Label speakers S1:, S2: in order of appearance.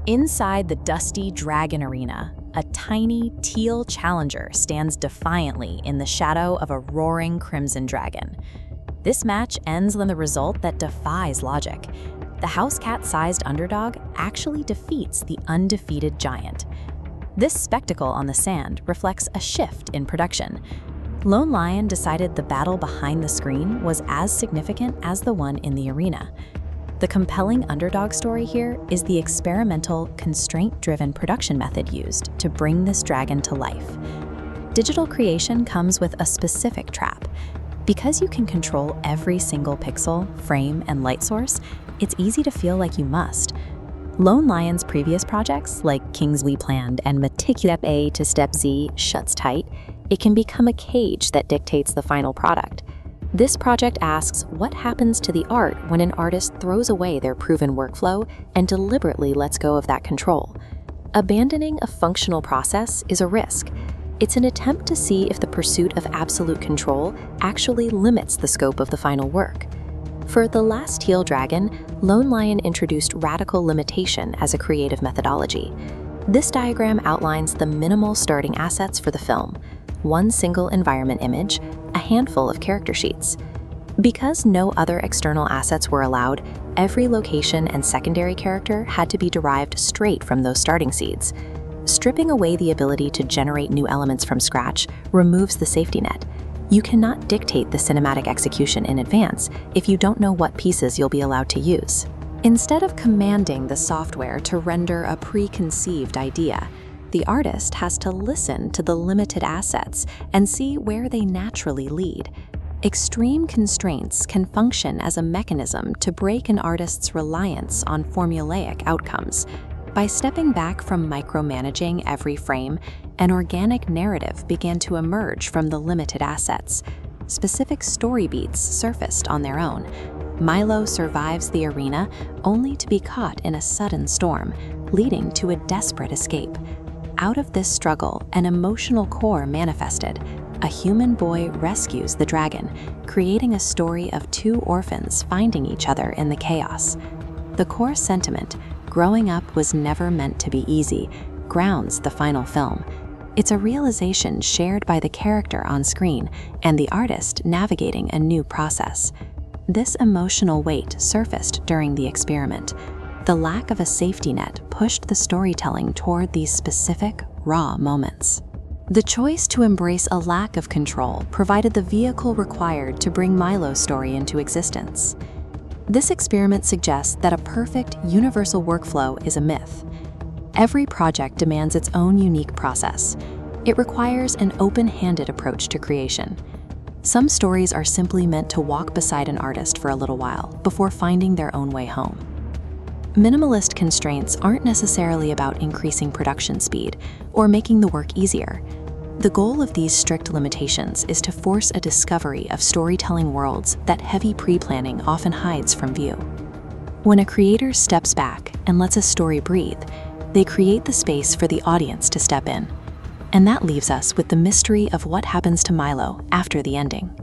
S1: Inside the dusty dragon arena, a tiny teal challenger stands defiantly in the shadow of a roaring crimson dragon. This match ends in the result that defies logic. The house cat-sized underdog actually defeats the undefeated giant. This spectacle on the sand reflects a shift in production. Lone Lion decided the battle behind the screen was as significant as the one in the arena. The compelling underdog story here is the experimental, constraint-driven production method used to bring this dragon to life. Digital creation comes with a specific trap. Because you can control every single pixel, frame, and light source, it's easy to feel like you must. Lone Lion's previous projects, like Kingsley Planned and Meticulous A to Step Z shuts tight, it can become a cage that dictates the final product. This project asks what happens to the art when an artist throws away their proven workflow and deliberately lets go of that control. Abandoning a functional process is a risk. It's an attempt to see if the pursuit of absolute control actually limits the scope of the final work. For The Last Teal Dragon, Lone Lion introduced radical limitation as a creative methodology. This diagram outlines the minimal starting assets for the film: one single environment image, a handful of character sheets. Because no other external assets were allowed, every location and secondary character had to be derived straight from those starting seeds. Stripping away the ability to generate new elements from scratch removes the safety net. You cannot dictate the cinematic execution in advance if you don't know what pieces you'll be allowed to use. Instead of commanding the software to render a preconceived idea, the artist has to listen to the limited assets and see where they naturally lead. Extreme constraints can function as a mechanism to break an artist's reliance on formulaic outcomes. By stepping back from micromanaging every frame, an organic narrative began to emerge from the limited assets. Specific story beats surfaced on their own. Milo survives the arena only to be caught in a sudden storm, leading to a desperate escape. Out of this struggle, an emotional core manifested. A human boy rescues the dragon, creating a story of two orphans finding each other in the chaos. The core sentiment, growing up was never meant to be easy, grounds the final film. It's a realization shared by the character on screen and the artist navigating a new process. This emotional weight surfaced during the experiment. The lack of a safety net pushed the storytelling toward these specific, raw moments. The choice to embrace a lack of control provided the vehicle required to bring Milo's story into existence. This experiment suggests that a perfect, universal workflow is a myth. Every project demands its own unique process. It requires an open-handed approach to creation. Some stories are simply meant to walk beside an artist for a little while before finding their own way home. Minimalist constraints aren't necessarily about increasing production speed or making the work easier. The goal of these strict limitations is to force a discovery of storytelling worlds that heavy pre-planning often hides from view. When a creator steps back and lets a story breathe, they create the space for the audience to step in. And that leaves us with the mystery of what happens to Milo after the ending.